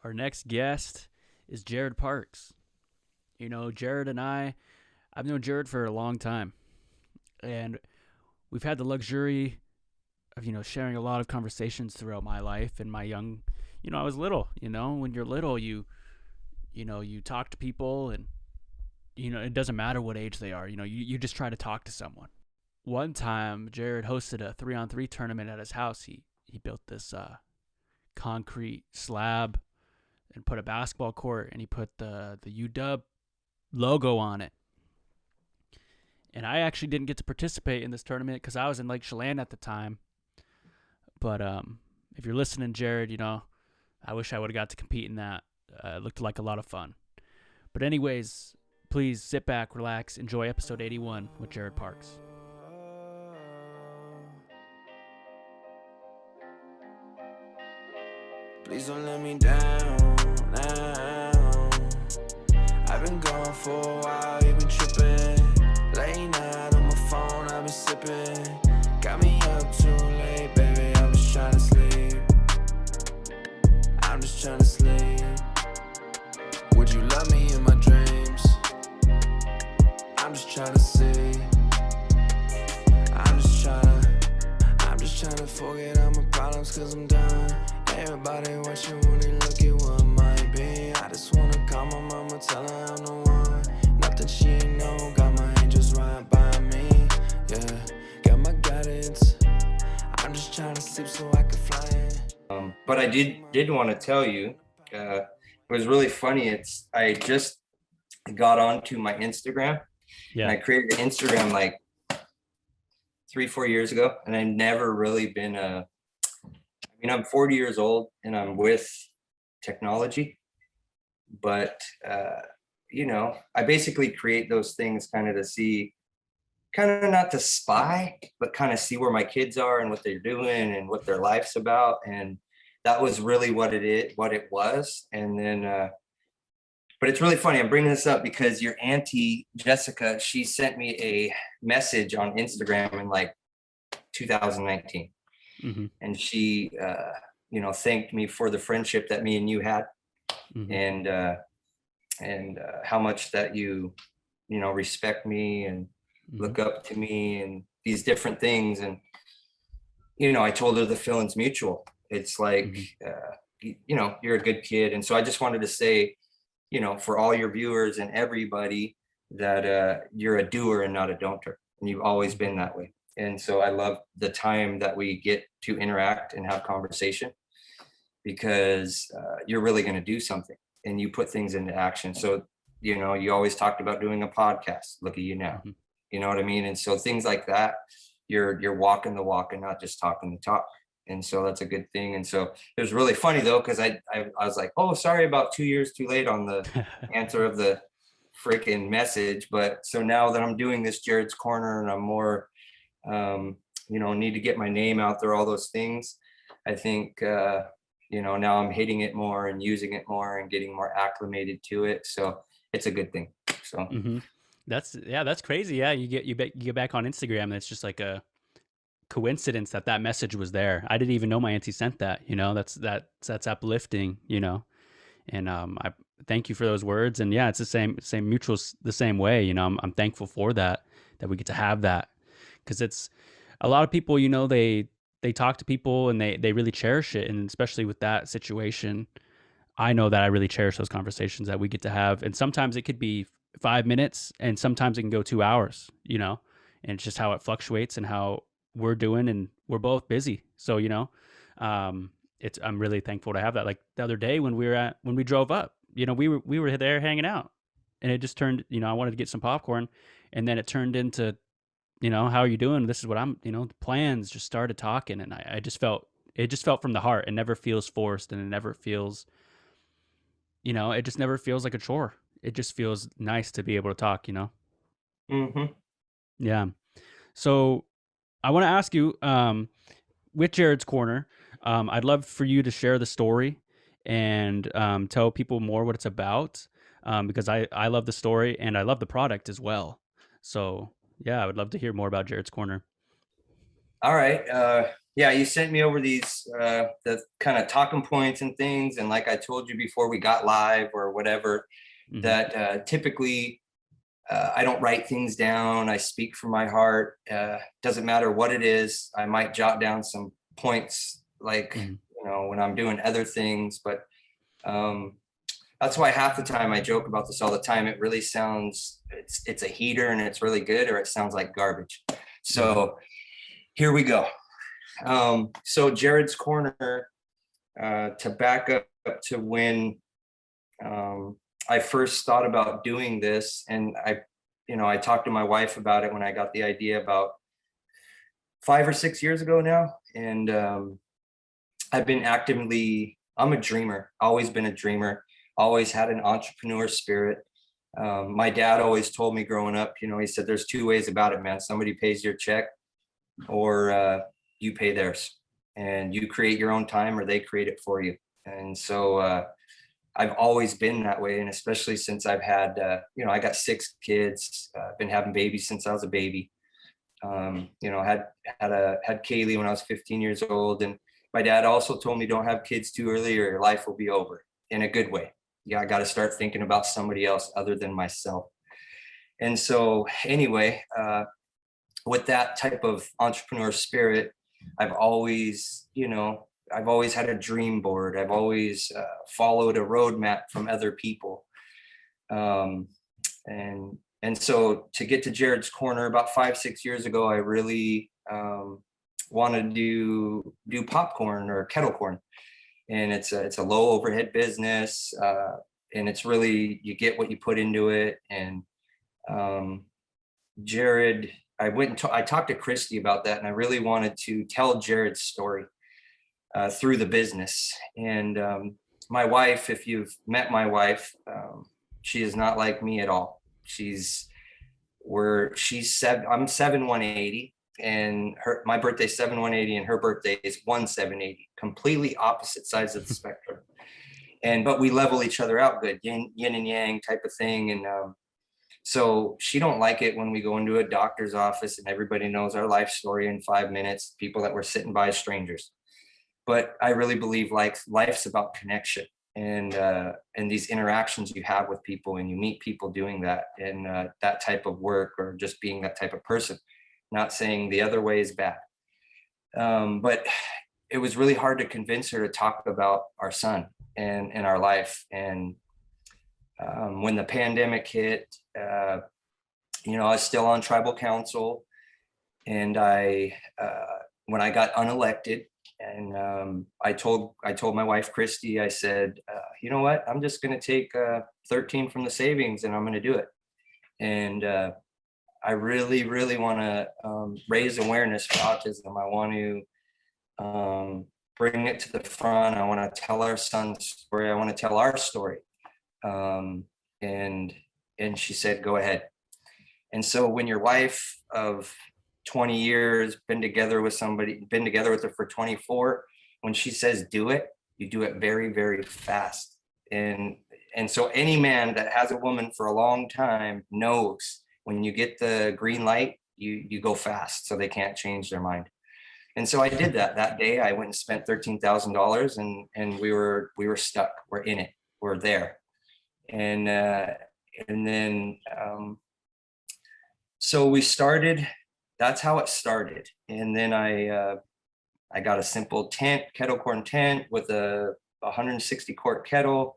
Our next guest is Jared Parks. Jared and I've known Jared for a long time, and we've had the luxury of, sharing a lot of conversations throughout my life and my young, I was little, when you're little, you talk to people and, it doesn't matter what age they are, you just try to talk to someone. One time, Jared hosted a 3-on-3 tournament at his house. He built this concrete slab and put a basketball court, and he put the UW logo on it. And I actually didn't get to participate in this tournament because I was in Lake Chelan at the time. But if you're listening, Jared, I wish I would have got to compete in that. It looked like a lot of fun. But anyways, please sit back, relax, enjoy episode 81 with Jared Parks. Please don't let me down now. I've been gone for a while, you been tripping. Late night on my phone, I've been sipping. Got me up too late, baby, I'm just trying to sleep. I'm just trying to sleep. Would you love me in my dreams? I'm just trying to see. I'm just trying to forget all my problems cause I'm done. Everybody watching when they look at what might be. I just wanna call my mama, tell her I'm the one. Nothing she ain't know, got my angels right by me. Yeah, got my guidance. I'm just trying to sleep so I can fly in. But I did want to tell you, it was really funny. I just got onto my Instagram. Yeah. And I created an Instagram like 3-4 years ago, and I've never really been I'm 40 years old and I'm with technology, but I basically create those things kind of to see, kind of not to spy, but kind of see where my kids are and what they're doing and what their life's about. And that was really what it was. And then, but it's really funny. I'm bringing this up because your auntie, Jessica, she sent me a message on Instagram in like 2019. Mm-hmm. And she, thanked me for the friendship that me and you had, mm-hmm. and how much that you respect me and Mm-hmm. look up to me and these different things. And, I told her the feeling's mutual. It's like, you're a good kid. And so I just wanted to say, for all your viewers and everybody that you're a doer and not a don'ter. And you've always been that way. And so I love the time that we get to interact and have conversation because you're really going to do something and you put things into action. So, you always talked about doing a podcast. Look at you now. Mm-hmm. You know what I mean? And so things like that, you're walking the walk and not just talking the talk. And so that's a good thing. And so it was really funny though, because I was like, oh, sorry about 2 years too late on the answer of the freaking message. But so now that I'm doing this Jared's Corner and I'm more need to get my name out there, all those things. I think, now I'm hitting it more and using it more and getting more acclimated to it. So it's a good thing. So mm-hmm. That's crazy. Yeah. You get back on Instagram and it's just like a coincidence that message was there. I didn't even know my auntie sent that, that's uplifting, and I thank you for those words. And yeah, it's the same mutual, the same way, I'm thankful for that we get to have that. Because it's a lot of people, they talk to people and they really cherish it. And especially with that situation, I know that I really cherish those conversations that we get to have. And sometimes it could be 5 minutes and sometimes it can go 2 hours, and it's just how it fluctuates and how we're doing. And we're both busy. So, I'm really thankful to have that. Like the other day when we drove up, we were there hanging out and it just turned, I wanted to get some popcorn and then it turned into, how are you doing? This is what I'm, the plans, just started talking. And it just felt from the heart. It never feels forced and it never feels, it just never feels like a chore. It just feels nice to be able to talk, Mm-hmm. Yeah. So I want to ask you, with Jared's Corner, I'd love for you to share the story and tell people more what it's about, because I love the story and I love the product as well. So yeah, I would love to hear more about Jared's Corner. All right. Yeah, you sent me over these the kind of talking points and things, and like I told you before we got live or whatever, Hmm. that typically I don't write things down. I speak from my heart. Doesn't matter what it is. I might jot down some points, like, Hmm. when I'm doing other things. But um, that's why half the time I joke about this all the time. It really sounds it's a heater and it's really good, or it sounds like garbage. Hmm. So here we go. So Jared's Corner, to back up to when I first thought about doing this, and I talked to my wife about it when I got the idea about 5 or 6 years ago now, and I've been actively. I'm a dreamer. Always been a dreamer. Always had an entrepreneur spirit. My dad always told me growing up, he said, "There's two ways about it, man. Somebody pays your check, or you pay theirs, and you create your own time, or they create it for you." And so I've always been that way, and especially since I've had, I got 6 kids. Been having babies since I was a baby. Had Kaylee when I was 15 years old, and my dad also told me, "Don't have kids too early, or your life will be over." In a good way. Yeah, I got to start thinking about somebody else other than myself. And so, anyway, with that type of entrepreneur spirit, I've always, I've always had a dream board. I've always followed a roadmap from other people. Um, and so to get to Jared's Corner about 5, 6 years ago, I really wanted to do popcorn or kettle corn. And it's a low overhead business. And it's really, you get what you put into it. And um, Jared, I talked to Christy about that, and I really wanted to tell Jared's story through the business. And my wife, if you've met my wife, she is not like me at all. She's seven. I'm 7'180", and my birthday's 7'180", and her birthday is 1'780". Completely opposite sides of the spectrum. But we level each other out good, yin and yang type of thing. And so she don't like it when we go into a doctor's office and everybody knows our life story in 5 minutes, people that were sitting by strangers. But I really believe life's about connection, and these interactions you have with people, and you meet people doing that, and that type of work, or just being that type of person. Not saying the other way is bad. But it was really hard to convince her to talk about our son and our life. And when the pandemic hit, I was still on tribal council, and when I got unelected, and I told my wife Christy, I said, you know what, I'm just going to take 13 from the savings, and I'm going to do it. And I really, really want to raise awareness for autism. I want to bring it to the front. I want to tell our son's story. I want to tell our story. And she said, go ahead. And so when your wife of 20 years, been together with her for 24, when she says do it, you do it very, very fast. And so any man that has a woman for a long time knows when you get the green light, you go fast, so they can't change their mind. And so I did that day. I went and spent $13,000, and we were stuck. We're in it. We're there. And then so we started. That's how it started. And then I got a simple kettle corn tent with a 160 quart kettle.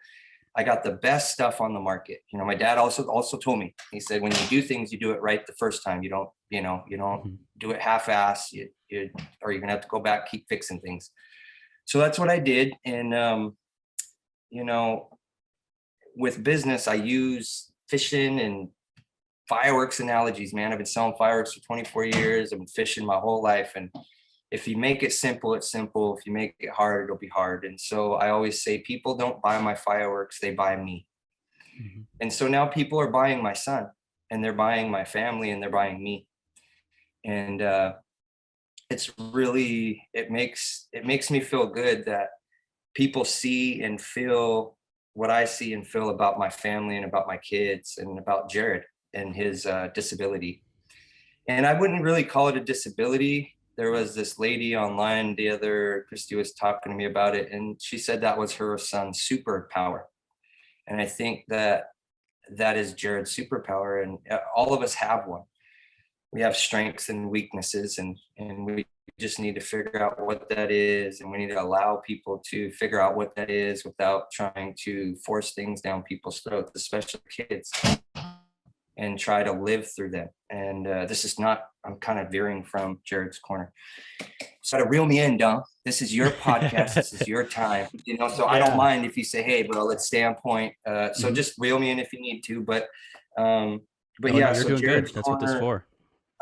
I got the best stuff on the market. My dad also told me, he said, when you do things, you do it right the first time. You don't do it half-ass, or you're gonna have to go back, keep fixing things. So that's what I did. And with business, I use fishing and fireworks analogies, man. I've been selling fireworks for 24 years. I've been fishing my whole life. And if you make it simple, it's simple. If you make it hard, it'll be hard. And so I always say, people don't buy my fireworks, they buy me. Mm-hmm. And so now people are buying my son, and they're buying my family, and they're buying me. And it's really, it makes me feel good that people see and feel what I see and feel about my family, and about my kids, and about Jared and his disability. And I wouldn't really call it a disability. there was this lady online Christy was talking to me about it, and she said that was her son's superpower. And I think that that is Jared's superpower, and all of us have one. We have strengths and weaknesses, and we just need to figure out what that is, and we need to allow people to figure out what that is without trying to force things down people's throats, especially kids, and try to live through them. And this is not, I'm kind of veering from Jared's corner. So to reel me in, Dom, this is your podcast. This is your time, you know, so I don't mind if you say, hey, bro, let's stay on point. So just reel me in if you need to, but yeah, no, you're so doing Jared's good. That's corner, what this for.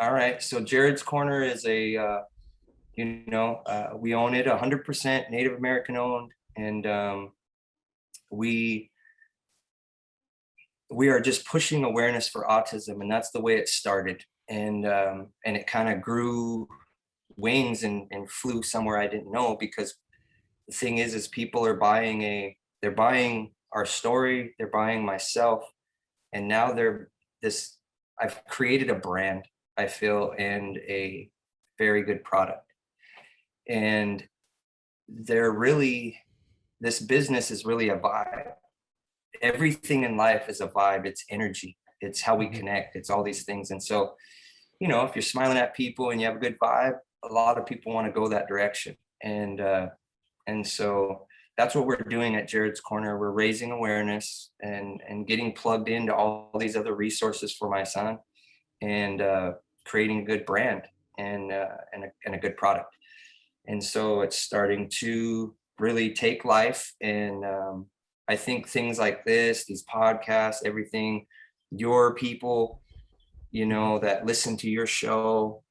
all right. So Jared's Corner is a, we own it 100% Native American owned. And we are just pushing awareness for autism. And that's the way it started. And it kind of grew wings and flew somewhere I didn't know, because the thing is people are they're buying our story, they're buying myself. And now I've created a brand, I feel, and a very good product. And this business is really a vibe. Everything in life is a vibe. It's energy. It's how we connect. It's all these things. And so, you know, if you're smiling at people and you have a good vibe, a lot of people want to go that direction. And so that's what we're doing at Jared's Corner. We're raising awareness and getting plugged into all these other resources for my son, and creating a good brand and a good product. And so it's starting to really take life. And I think things like this, these podcasts, everything, your people, you know, that listen to your show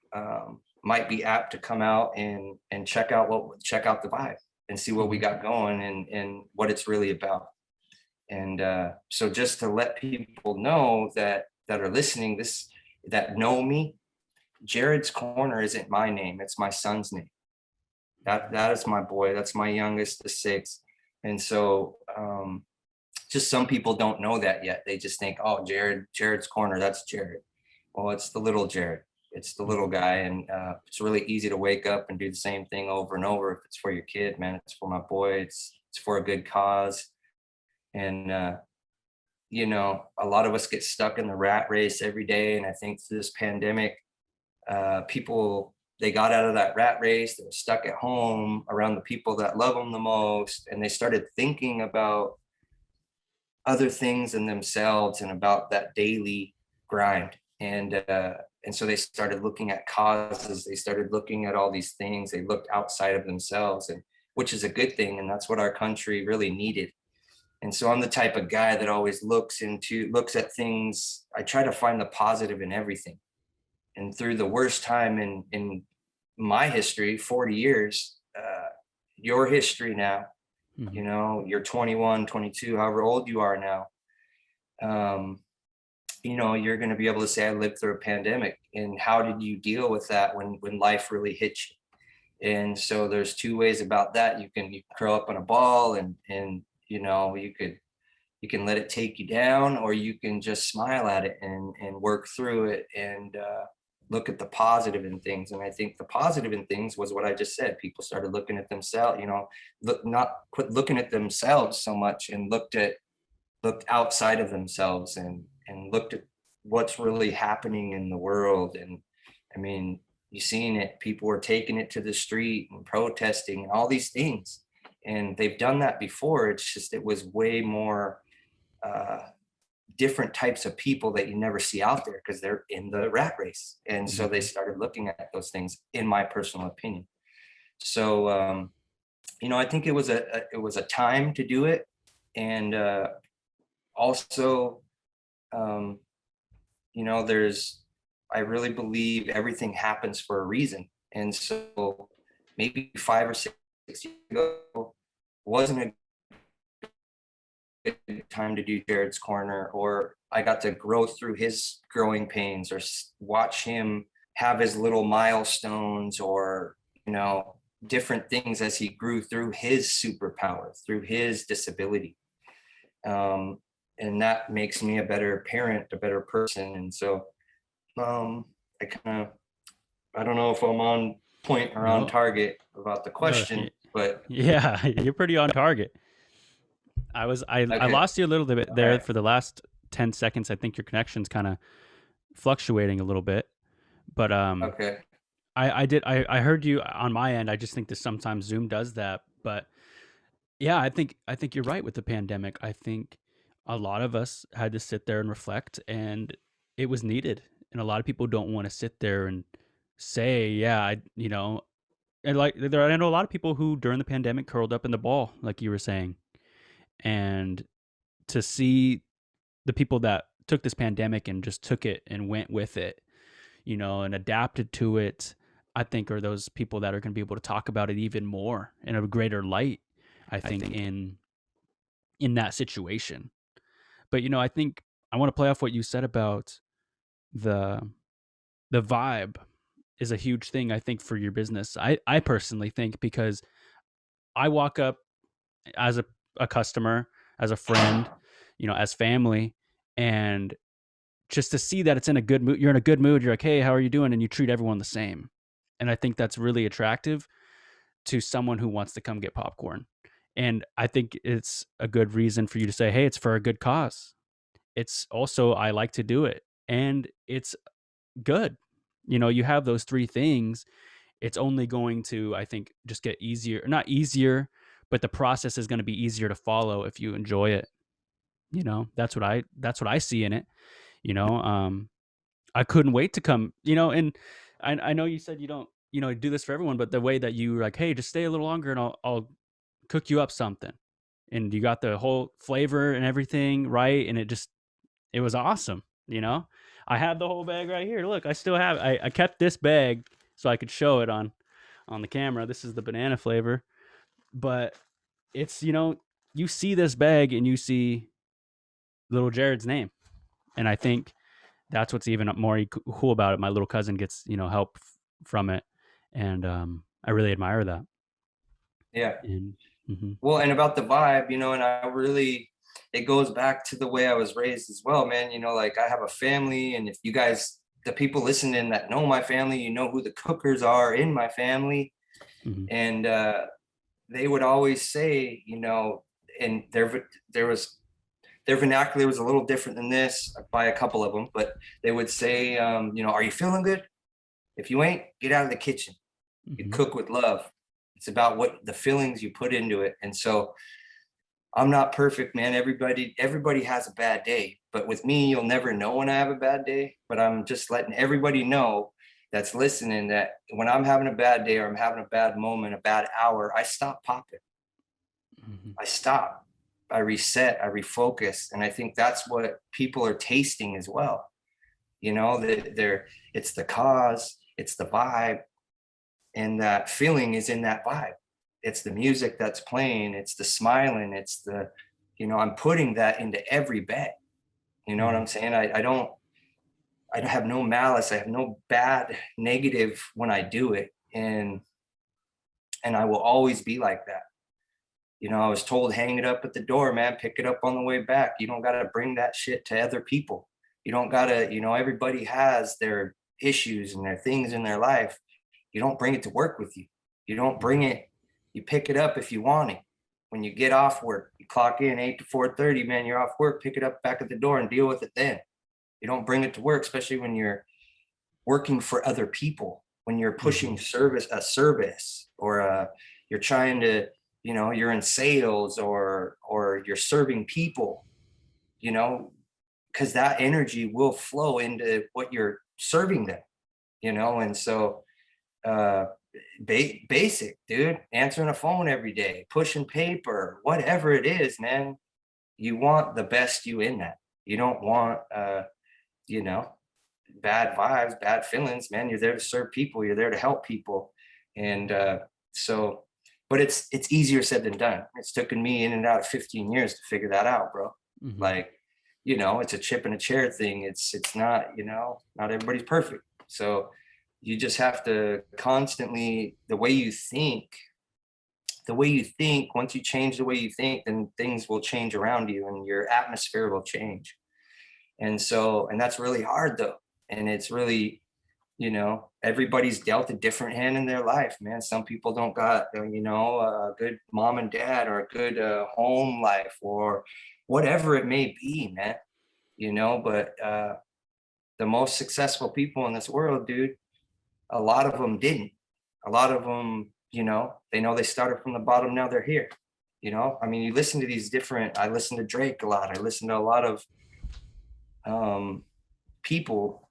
might be apt to come out and check out the vibe and see what we got going and what it's really about. And so just to let people know that are listening, that know me, Jared's Corner isn't my name, it's my son's name. That is my boy. That's my youngest, the 6th. And so just some people don't know that yet. They just think, oh, Jared's Corner, that's Jared. Well, it's the little Jared. It's the little guy. And it's really easy to wake up and do the same thing over and over. If it's for your kid, man, it's for my boy. It's for a good cause. And you know, a lot of us get stuck in the rat race every day. And I think through this pandemic, people, they got out of that rat race. They were stuck at home around the people that love them the most. And they started thinking about other things in themselves and about that daily grind. And so they started looking at causes. They started looking at all these things. They looked outside of themselves, and which is a good thing. And that's what our country really needed. And so I'm the type of guy that always looks at things. I try to find the positive in everything. And through the worst time in my history, 40 years, your history now, you know, you're 21, 22, however old you are now, you know, you're going to be able to say, I lived through a pandemic. And how did you deal with that when life really hits you? And so there's two ways about that. You can curl up in a ball and you know, you can let it take you down, or you can just smile at it and work through it and look at the positive in things. And I think the positive in things was what I just said. People started looking at themselves, you know, not quit looking at themselves so much, and looked outside of themselves and looked at what's really happening in the world. And I mean, you've seen it. People were taking it to the street and protesting and all these things. And they've done that before. It's just, it was way more different types of people that you never see out there because they're in the rat race. And so they started looking at those things, in my personal opinion. So, you know, I think it was a time to do it. And also, you know, I really believe everything happens for a reason. And so maybe 5 or 6 years ago wasn't a good time to do Jared's Corner, or I got to grow through his growing pains, or watch him have his little milestones, or, you know, different things as he grew through his superpower, through his disability. And that makes me a better parent, a better person. And so I don't know if I'm on point or on No, target about the no, question, but yeah, you're pretty on target. I okay. lost you a little bit All there right. for the last 10 seconds. I think your connection's kind of fluctuating a little bit, but Okay. I heard you on my end. I just think that sometimes Zoom does that, but yeah, I think you're right with the pandemic. I think a lot of us had to sit there and reflect, and it was needed. And a lot of people don't want to sit there and say, yeah, and like I know a lot of people who during the pandemic curled up in the ball, like you were saying, and to see the people that took this pandemic and just took it and went with it, and adapted to it, I think are those people that are going to be able to talk about it even more in a greater light. I think in that situation. But I think I want to play off what you said about the the vibe is a huge thing I think for your business. I personally think because I walk up as a customer, as a friend, as family, and just to see that it's in a good mood, you're in a good mood, you're like, "Hey, how are you doing?" and you treat everyone the same. And I think that's really attractive to someone who wants to come get popcorn. And I think it's a good reason for you to say, "Hey, it's for a good cause." It's also I like to do it, and it's good. You have those 3 things, it's only going to, I think, just get easier, not easier, but the process is gonna be easier to follow if you enjoy it. That's what I see in it, you know, I couldn't wait to come, and I know you said you don't, do this for everyone, but the way that you were like, "Hey, just stay a little longer and I'll cook you up something." And you got the whole flavor and everything right, and it was awesome, I have the whole bag right here. Look, I still have I kept this bag so I could show it on the camera. This is the banana flavor, but it's, you see this bag and you see little Jared's name. And I think that's what's even more cool about it. My little cousin gets, help from it. And I really admire that. Yeah. And mhm. Well, and about the vibe, and I really, it goes back to the way I was raised as well, man. Like I have a family, and if you guys, the people listening that know my family, you know who the cookers are in my family. Mhm. And they would always say, and there was their vernacular was a little different than this by a couple of them, but they would say, are you feeling good? If you ain't, get out of the kitchen. You Mhm. cook with love. It's about what the feelings you put into it. And so I'm not perfect, man. Everybody has a bad day, but with me, you'll never know when I have a bad day. But I'm just letting everybody know that's listening that when I'm having a bad day or I'm having a bad moment, a bad hour, I stop popping. Mhm. I stop. I reset. I refocus. And I think that's what people are tasting as well. That it's the cause, it's the vibe, and that feeling is in that vibe. It's the music that's playing, it's the smiling, it's I'm putting that into every bag. You know what Mhm. I'm saying? I have no malice, I have no bad negative when I do it. And I will always be like that. I was told hang it up at the door, man, pick it up on the way back. You don't gotta bring that shit to other people. You don't gotta, everybody has their issues and their things in their life. You don't bring it to work with you. You don't bring Mhm. it, you pick it up if you want it. When you get off work, you clock in 8 to 4:30, man, you're off work, pick it up back at the door and deal with it then. You don't bring it to work, especially when you're working for other people, when you're pushing Mhm. service, or you're trying to, you're in sales, or you're serving people, you know, because that energy will flow into what you're serving them, and so uh basic, dude, answering a phone every day, pushing paper, whatever it is, man, you want the best you in that. You don't want you know bad vibes, bad feelings, man. You're there to serve people, you're there to help people. And so but it's easier said than done. It's taken me in and out of 15 years to figure that out, bro. Mhm. Like, it's a chip and a chair thing. It's not, not everybody's perfect. So you just have to constantly, the way you think, once you change the way you think, then things will change around you and your atmosphere will change. And so, and that's really hard though. And it's really, You know, everybody's dealt a different hand in their life, man. Some people don't got, a good mom and dad, or a good home life, or whatever it may be, man. But the most successful people in this world, dude, a lot of them didn't. A lot of them, they know they started from the bottom, now they're here. I mean, you listen to these different, I listen to Drake a lot. I listen to a lot of people,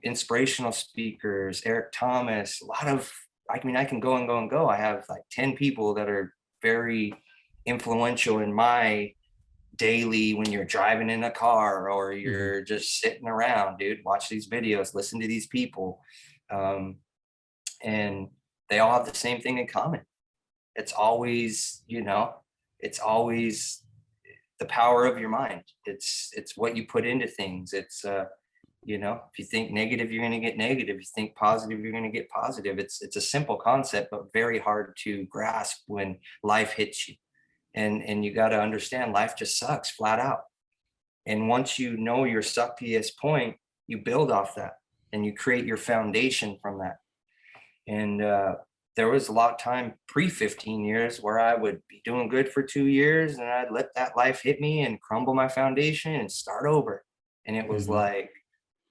inspirational speakers, Eric Thomas, a lot of, I mean, I can go and go and go. I have like 10 people that are very influential in my daily, when you're driving in a car or you're just sitting around, dude, watch these videos, listen to these people. And they all have the same thing in common. It's always, it's always the power of your mind. It's what you put into things. It's if you think negative, you're going to get negative. If you think positive, you're going to get positive. It's a simple concept, but very hard to grasp when life hits you. And you got to understand, life just sucks flat out. And once you know your suckiest point, you build off that and you create your foundation from that. And there was a lot of time pre 15 years where I would be doing good for 2 years and I'd let that life hit me and crumble my foundation and start over. And it was like,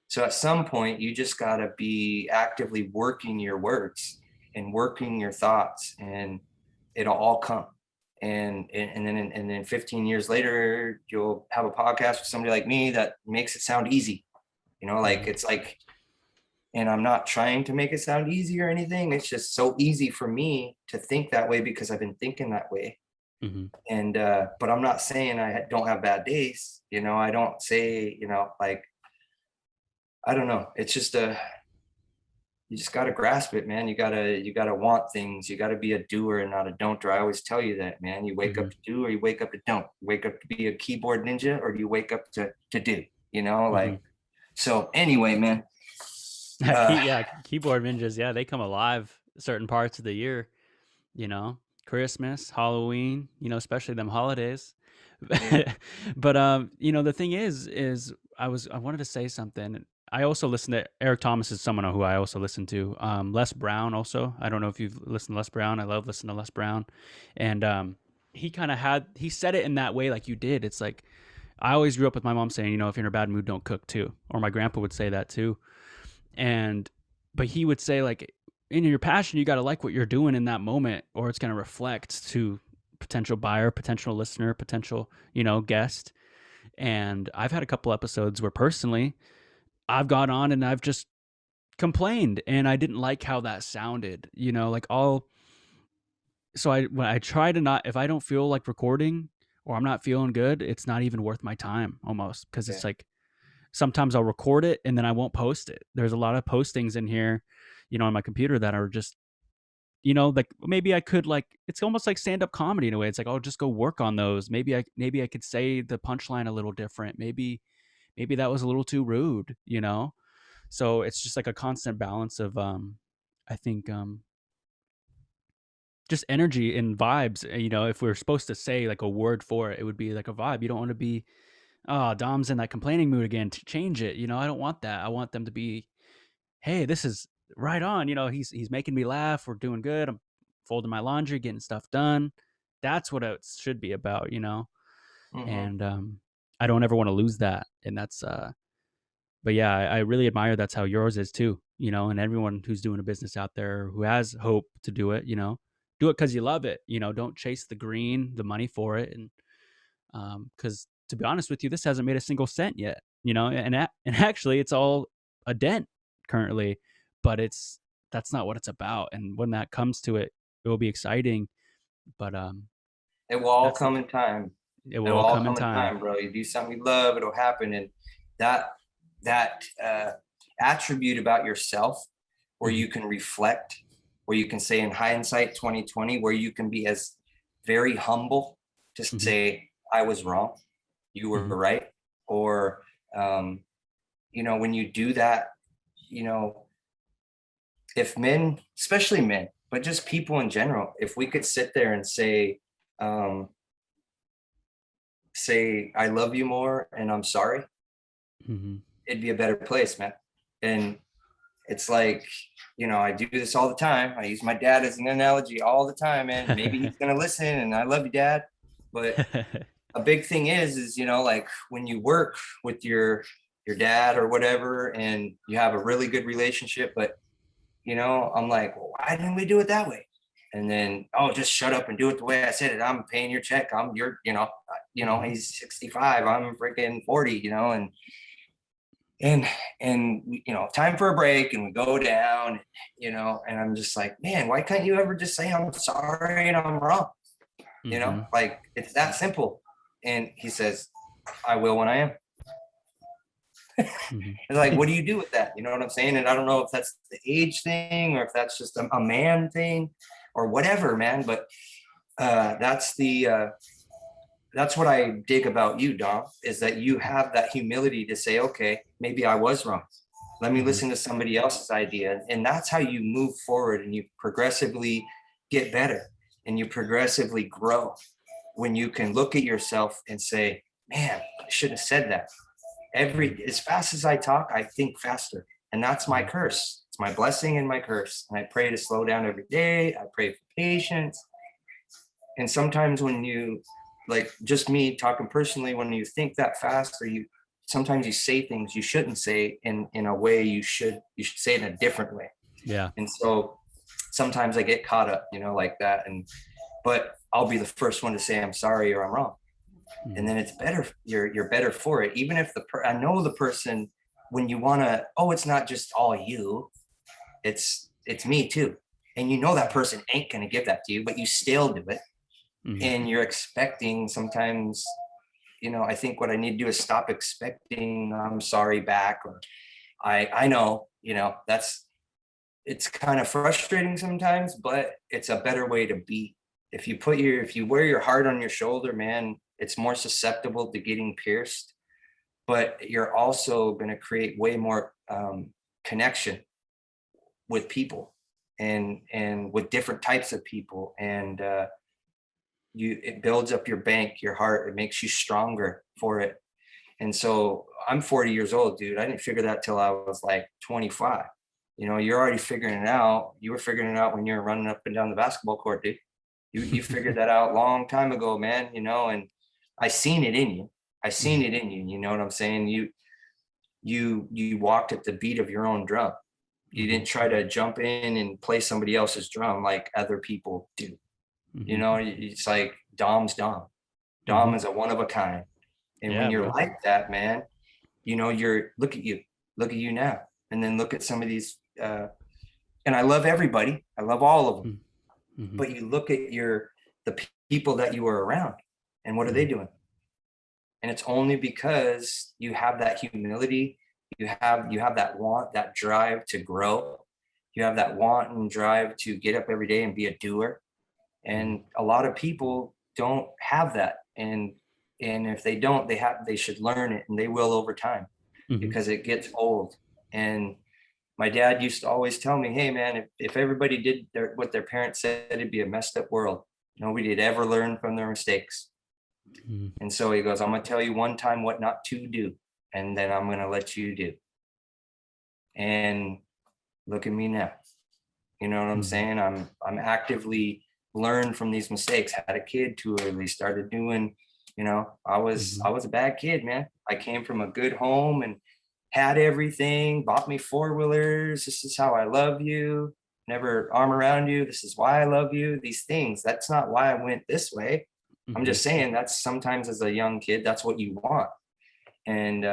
so at some point you just got to be actively working your words and working your thoughts, and it'll all come. And then 15 years later, you'll have a podcast with somebody like me that makes it sound easy, like it's like, and I'm not trying to make it sound easy or anything. It's just so easy for me to think that way because I've been thinking that way. And, but I'm not saying I don't have bad days. I don't say, like, I don't know. It's just you just got to grasp it, man. You gotta want things. You got to be a doer and not a don'ter. I always tell you that, man. You wake up to do, or you wake up to don't. You wake up to be a keyboard ninja, or do you wake up to do, like, so anyway, man. Yeah, keyboard ninjas, yeah, they come alive certain parts of the year, Christmas, Halloween, especially them holidays. But the thing is I wanted to say something. I also listen to Eric Thomas, is someone who I also listen to. Les Brown also. I don't know if you've listened to Les Brown. I love listening to Les Brown. And he said it in that way like you did. It's like, I always grew up with my mom saying, if you're in a bad mood, don't cook too. Or my grandpa would say that too. But he would say, like, in your passion, you got to like what you're doing in that moment, or it's going to reflect to potential buyer, potential listener, potential, guest. And I've had a couple episodes where personally I've got on and I've just complained and I didn't like how that sounded, when I try to not, if I don't feel like recording or I'm not feeling good, it's not even worth my time almost. Cause it's like, sometimes I'll record it and then I won't post it. There's a lot of postings in here, on my computer that are just, like maybe I could, like, it's almost like stand-up comedy in a way. It's like, I'll just go work on those. Maybe I could say the punchline a little different. Maybe that was a little too rude, So it's just like a constant balance of, I think, just energy and vibes. If we're supposed to say like a word for it, it would be like a vibe. You don't want to be, oh, Dom's in that complaining mood again, to change it. I don't want that. I want them to be, hey, this is right on. He's making me laugh. We're doing good. I'm folding my laundry, getting stuff done. That's what it should be about, And I don't ever want to lose that. And that's, but yeah, I really admire that's how yours is too, and everyone who's doing a business out there who has hope to do it, do it because you love it. Don't chase the green, the money for it. And because to be honest with you, this hasn't made a single cent yet, and actually it's all a dent currently, but that's not what it's about. And when that comes to it, it will be exciting. But it will all come in time. It will all come in time, bro. You do something you love, it'll happen. And that attribute about yourself, where you can reflect, where you can say in hindsight 2020, where you can be as very humble to say, I was wrong, you were right. Or when you do that, if men, especially men, but just people in general, if we could sit there and say I love you more and I'm sorry, it'd be a better place, man. And it's like, you know, I do this all the time. I use my dad as an analogy all the time, and maybe he's going to listen, and I love you, dad. But a big thing is, you know, like when you work with your dad or whatever, and you have a really good relationship, but, you know, I'm like, well, why didn't we do it that way? And then, oh, just shut up and do it the way I said it. I'm paying your check. I'm your, you know, he's 65. I'm freaking 40, you know, and you know, time for a break, and we go down, you know, and I'm just like, man, why can't you ever just say I'm sorry and I'm wrong? You know, Mm-hmm. like it's that simple. And he says, I will when I am. Mm-hmm. It's like, what do you do with that? You know what I'm saying? And I don't know if that's the age thing or if that's just a man thing or whatever, man. But that's what I dig about you, Dom, is that you have that humility to say, okay, maybe I was wrong. Let me Mm-hmm. listen to somebody else's idea. And that's how you move forward, and you progressively get better, and you progressively grow when you can look at yourself and say, man, I shouldn't have said that. As fast as I talk, I think faster. And that's my curse. It's my blessing and my curse. And I pray to slow down every day. I pray for patience. And sometimes when you, like just me talking personally, when you think that fast, or sometimes you say things you shouldn't say in a way you should say it in a different way. Yeah. And so sometimes I get caught up, you know, like that. But I'll be the first one to say I'm sorry or I'm wrong. And then it's better. You're better for it. Even if I know the person, when you want to, oh, it's not just all you, it's me too. And you know that person ain't going to give that to you, but you still do it. Mm-hmm. And you're expecting sometimes, you know, I think what I need to do is stop expecting I'm sorry back, or I know, you know, it's kind of frustrating sometimes, but it's a better way to be. If you wear your heart on your shoulder, man, it's more susceptible to getting pierced, but you're also going to create way more connection with people and with different types of people. And it builds up your bank, your heart, it makes you stronger for it. And so I'm 40 years old, dude. I didn't figure that till I was like 25. You know, you're already figuring it out. You were figuring it out when you were running up and down the basketball court, dude. You figured that out a long time ago, man, you know, and I seen it in you. You know what I'm saying? You walked at the beat of your own drum. You didn't try to jump in and play somebody else's drum like other people do. You know, it's like Dom's Dom. Dom is a one of a kind. And when you're like that, man, you know, look at you now. And then look at some of these, and I love everybody. I love all of them. But you look at the people that you were around, and what are they doing? And it's only because you have that humility, you have that want, that drive to grow. You have that want and drive to get up every day and be a doer. And a lot of people don't have that. And if they don't, they should learn it, and they will over time, because it gets old. And my dad used to always tell me, hey man, if everybody did what their parents said, it'd be a messed up world. Nobody would ever learn from their mistakes. And so he goes, I'm going to tell you one time what not to do, and then I'm going to let you do. And look at me now. You know what I'm saying? I'm actively learned from these mistakes. Had a kid too early, started doing, you know, I was a bad kid, man. I came from a good home and had everything, bought me 4-wheelers. This is how I love you. Never arm around you. This is why I love you. These things. That's not why I went this way. I'm just saying that's sometimes as a young kid, that's what you want. And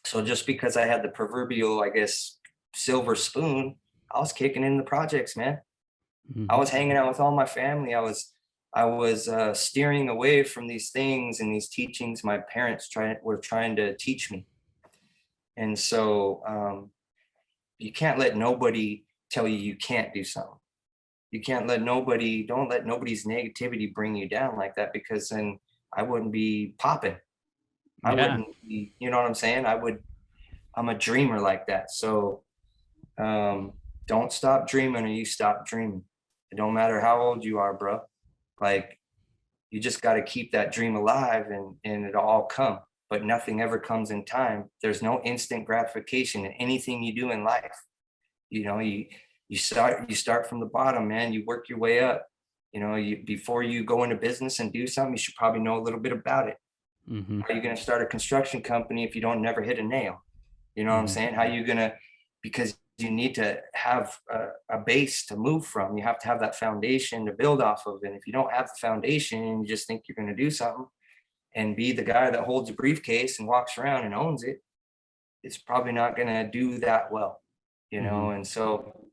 so just because I had the proverbial, I guess, silver spoon, I was kicking in the projects, man. I was hanging out with all my family. I was steering away from these things and these teachings my parents were trying to teach me. And so you can't let nobody tell you can't do something. You can't don't let nobody's negativity bring you down like that, because then I wouldn't be popping. I wouldn't be, you know what I'm saying? I'm a dreamer like that. So don't stop dreaming, or you stop dreaming. It don't matter how old you are, bro. Like, you just got to keep that dream alive, and it'll all come. but nothing ever comes in time. There's no instant gratification in anything you do in life. You know, you start from the bottom, man. You work your way up. You know, before you go into business and do something, you should probably know a little bit about it. Mm-hmm. How are you going to start a construction company if you don't never hit a nail? You know what I'm saying? How are you going to, because you need to have a base to move from. You have to have that foundation to build off of. And if you don't have the foundation and you just think you're going to do something and be the guy that holds a briefcase and walks around and owns it, it's probably not going to do that well, you know? And so,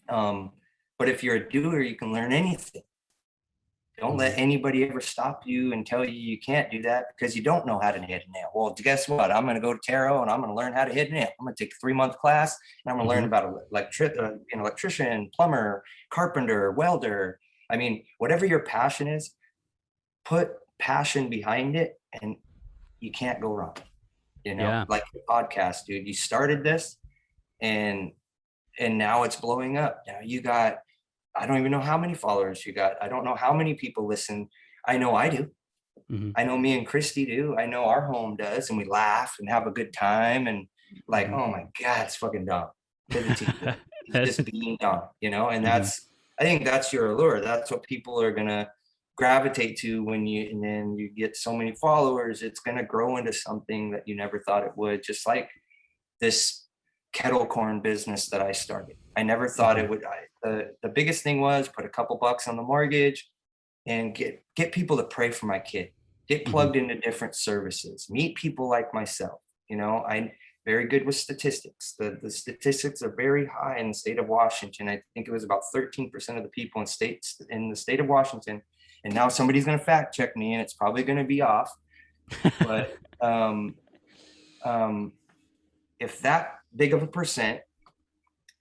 but if you're a doer, you can learn anything. Don't let anybody ever stop you and tell you can't do that because you don't know how to hit a nail. Well, guess what? I'm going to go to Taro and I'm going to learn how to hit a nail. I'm going to take a 3-month class and I'm going to learn about an electrician, plumber, carpenter, welder. I mean, whatever your passion is, put passion behind it and you can't go wrong. You know, like the podcast, dude, you started this and now it's blowing up. Now you got, I don't even know how many followers you got. I don't know how many people listen. I know I do. I know me and Christy do. I know our home does. And we laugh and have a good time. And like, oh my God, it's fucking Dom. It's just being Dom, you know? And I think that's your allure. That's what people are going to gravitate to and then you get so many followers, it's going to grow into something that you never thought it would. Just like this kettle corn business that I started. I never thought it would. The biggest thing was put a couple bucks on the mortgage and get people to pray for my kid, get plugged into different services, meet people like myself. You know, I'm very good with statistics. The statistics are very high in the state of Washington. I think it was about 13% of the people in the state of Washington. And now somebody's going to fact check me and it's probably going to be off. But if that big of a percent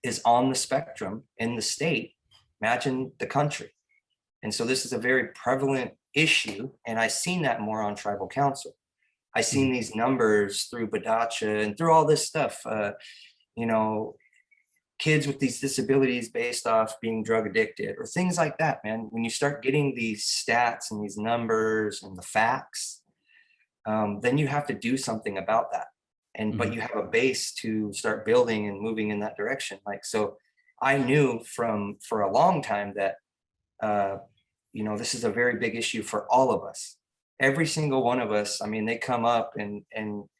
is on the spectrum in the state, imagine the country. And so this is a very prevalent issue. And I've seen that more on tribal council. I've seen these numbers through Badacha and through all this stuff, you know, kids with these disabilities based off being drug addicted or things like that, man. When you start getting these stats and these numbers and the facts, then you have to do something about that. But you have a base to start building and moving in that direction. Like, so I knew for a long time that, you know, this is a very big issue for all of us. Every single one of us, I mean, they come up and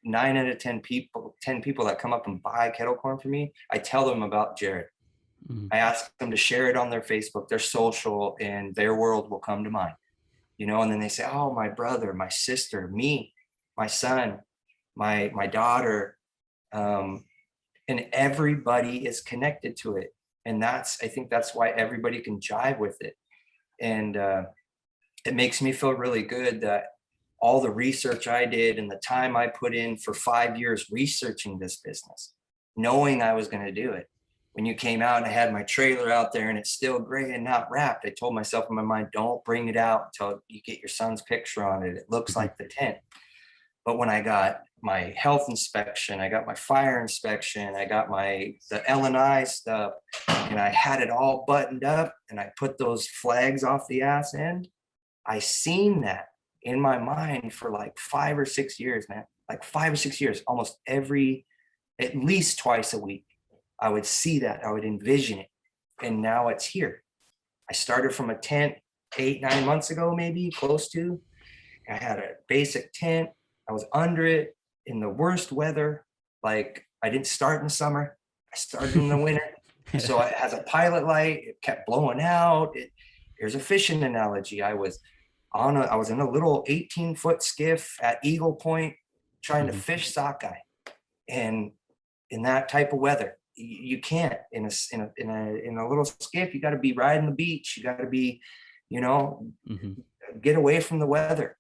9 out of 10 people that come up and buy kettle corn from me, I tell them about Jared. I ask them to share it on their Facebook, their social, and their world will come to mind, you know, and then they say, oh, my brother, my sister, me, my son, my daughter, and everybody is connected to it. And I think that's why everybody can jive with it. And it makes me feel really good that all the research I did and the time I put in for 5 years researching this business, knowing I was going to do it. When you came out and I had my trailer out there and it's still gray and not wrapped, I told myself in my mind, don't bring it out until you get your son's picture on it. It looks like the tent. But when I got my health inspection, I got my fire inspection, I got the L&I stuff, and I had it all buttoned up and I put those flags off the ass end, I seen that in my mind for like 5 or 6 years, man. Like 5 or 6 years, almost at least twice a week. I would see that, I would envision it. And now it's here. I started from a tent 8-9 months ago, maybe close to. I had a basic tent. I was under it in the worst weather. Like, I didn't start in the summer. I started in the winter. So it has a pilot light. It kept blowing out. Here's a fishing analogy. I was in a little 18-foot skiff at Eagle Point trying to fish sockeye. And in that type of weather, you can't. In a little skiff, you got to be riding the beach. You got to be, you know, get away from the weather.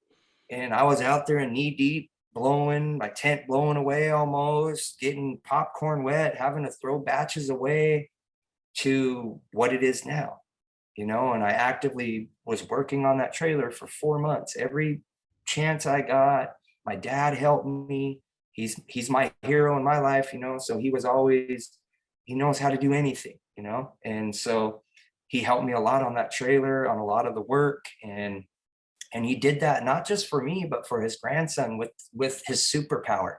And I was out there in knee deep, blowing, my tent blowing away almost, getting popcorn wet, having to throw batches away to what it is now, you know. And I actively was working on that trailer for 4 months. Every chance I got, my dad helped me. He's my hero in my life, you know. So he knows how to do anything, you know. And so he helped me a lot on that trailer, on a lot of the work. And And he did that not just for me, but for his grandson with his superpower.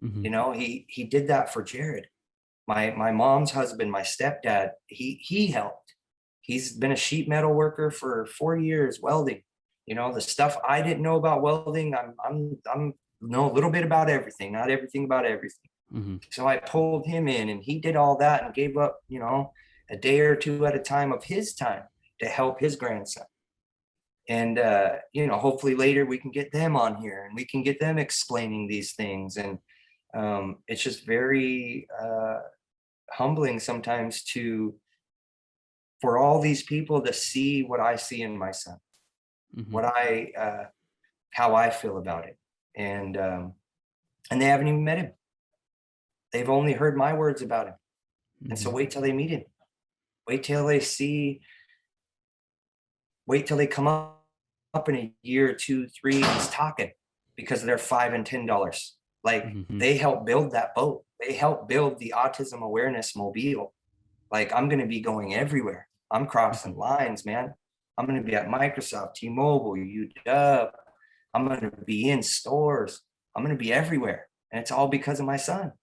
Mm-hmm. You know, he did that for Jared. My mom's husband, my stepdad, he helped. He's been a sheet metal worker for 4 years, welding. You know, the stuff I didn't know about welding, I'm know a little bit about everything, not everything about everything. Mm-hmm. So I pulled him in, and he did all that and gave up, you know, a day or two at a time of his time to help his grandson. And you know, hopefully later we can get them on here and we can get them explaining these things. And it's just very humbling sometimes for all these people to see what I see in my son, Mm-hmm. what how I feel about it. And they haven't even met him. They've only heard my words about him. And so Mm-hmm. wait till they meet him. Wait till they come up in a year or 2, 3, he's talking, because they're $5 and $10. Like, Mm-hmm. they helped build that boat. They helped build the autism awareness mobile. Like, I'm going to be going everywhere. I'm crossing lines, man. I'm going to be at Microsoft, T-Mobile, UW. I'm going to be in stores. I'm going to be everywhere. And it's all because of my son.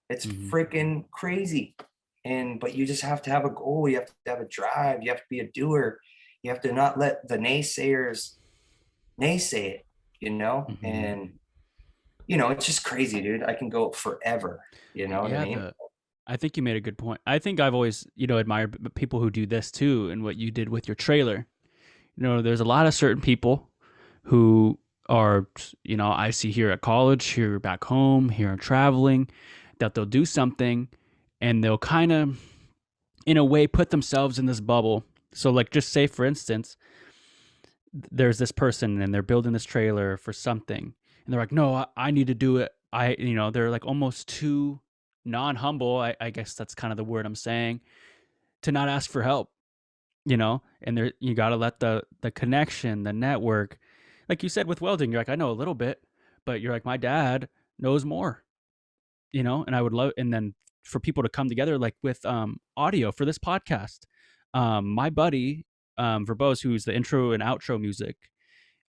It's freaking crazy. But you just have to have a goal. You have to have a drive. You have to be a doer. You have to not let the naysayers naysay it, you know? Mm-hmm. And, you know, it's just crazy, dude. I can go forever. You know what I mean? I think you made a good point. I think I've always, you know, admired people who do this too, and what you did with your trailer. You know, there's a lot of certain people who are, you know, I see here at college, here back home, here traveling, that they'll do something and they'll kind of, in a way, put themselves in this bubble. So, like, just say, for instance, there's this person and they're building this trailer for something, and they're like, no, I need to do it. You know, they're like almost too non-humble. I guess that's kind of the word I'm saying, to not ask for help, you know. And you got to let the connection, the network, like you said with welding, you're like, I know a little bit, but you're like, my dad knows more, you know. And I would love, and then for people to come together, like with audio for this podcast, my buddy Verbose, who's the intro and outro music,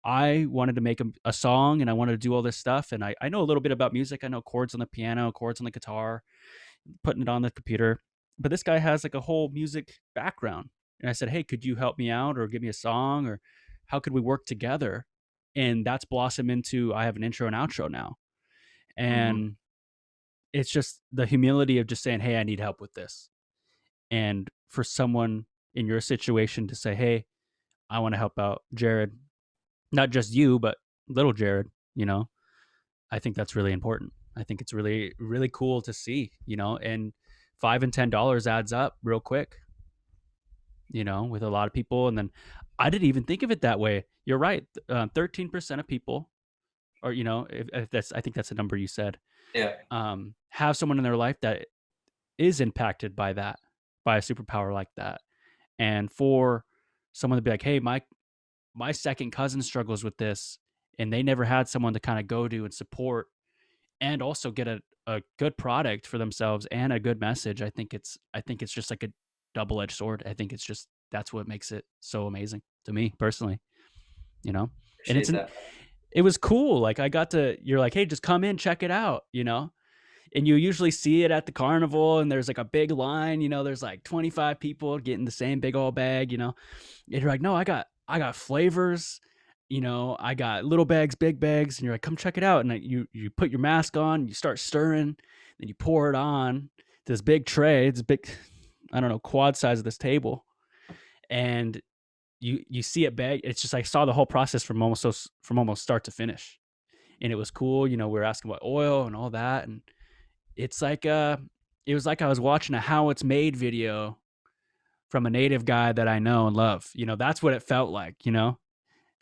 I wanted to make a song, and I wanted to do all this stuff, and I know a little bit about music. I know chords on the piano, chords on the guitar, putting it on the computer, but this guy has like a whole music background. And I said, hey, could you help me out or give me a song, or how could we work together? And that's blossomed into, I have an intro and outro now. And it's just the humility of just saying, hey, I need help with this. And for someone in your situation to say, hey, I want to help out Jared, not just you, but little Jared, you know, I think that's really important. I think it's really, really cool to see, you know, and $5 and $10 adds up real quick, you know, with a lot of people. And then I didn't even think of it that way. You're right. 13% of people, or, you know, if that's, I think that's the number you said, have someone in their life that is impacted by that, by a superpower like that. And for someone to be like, hey, my second cousin struggles with this, and they never had someone to kind of go to and support, and also get a good product for themselves and a good message. I think it's just like a double-edged sword. I think it's just, that's what makes it so amazing to me personally, you know. And it was cool. Like, you're like, hey, just come in, check it out, you know. And you usually see it at the carnival, and there's like a big line, you know, there's like 25 people getting the same big old bag, you know. And you're like, no, I got flavors, you know, I got little bags, big bags. And you're like, come check it out. And you put your mask on, you start stirring, then you pour it on this big tray. It's big, I don't know, quad size of this table. And you see it bag. It's just, I saw the whole process from almost start to finish. And it was cool. You know, we were asking about oil and all that. And it's like, it was like I was watching a how it's made video from a native guy that I know and love. You know, that's what it felt like, you know,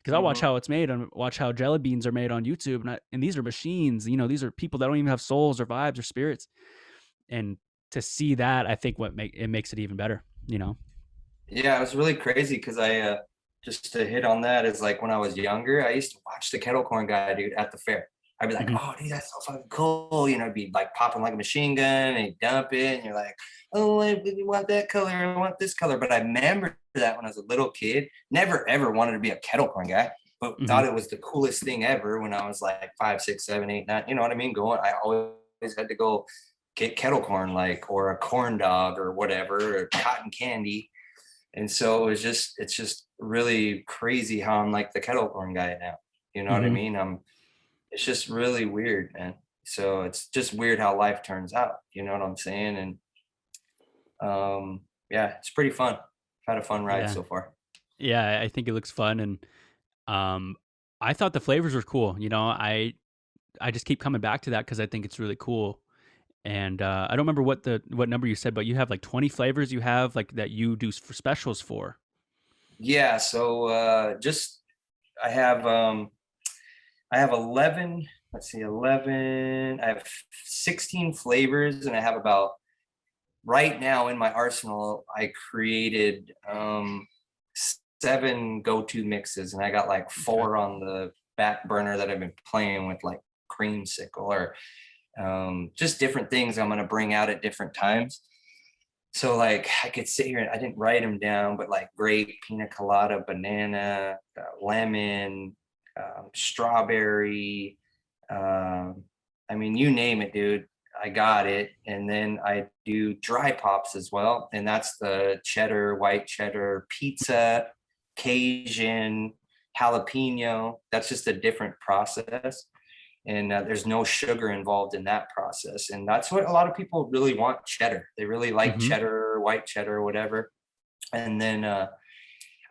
because I watch how it's made and watch how jelly beans are made on YouTube. And these are machines, you know, these are people that don't even have souls or vibes or spirits. And to see that, I think it makes it even better, you know? Yeah, it was really crazy because I, just to hit on that, is like when I was younger, I used to watch the kettle corn guy, dude, at the fair. I'd be like, oh, dude, that's so fucking cool. You know, I'd be like popping like a machine gun, and he'd dump it, and you're like, oh, I want that color, I want this color. But I remember that when I was a little kid, never ever wanted to be a kettle corn guy. but Hmm. thought it was the coolest thing ever when I was like 5, 6, 7, 8, 9. You know what I mean? I always had to go get kettle corn, like, or a corn dog or whatever, or cotton candy. And so it's just really crazy how I'm like the kettle corn guy now. You know what I Hmm. mean? It's just really weird, man. So it's just weird how life turns out. You know what I'm saying? And yeah, it's pretty fun. Had a fun ride Yeah. so far. Yeah. I think it looks fun. And um, I thought the flavors were cool. I just keep coming back to that because I think it's really cool. And I don't remember what number you said, but you have like 20 flavors you have like that you do for specials for. Yeah. So just I have um I have 11. Let's see, 11. I have 16 flavors, and I have about right now in my arsenal. I created 7 go-to mixes, and I got like Okay. 4 on the back burner that I've been playing with, like creamsicle or just different things I'm going to bring out at different times. So like I could sit here and I didn't write them down, but like grape, pina colada, banana, lemon, strawberry. Um, I mean, you name it, dude. I got it. And then I do dry pops as well. And that's the cheddar, white cheddar, pizza, Cajun, jalapeno. That's just a different process. And there's no sugar involved in that process. And that's what a lot of people really want, cheddar. They really like Hmm. cheddar, white cheddar, whatever. And then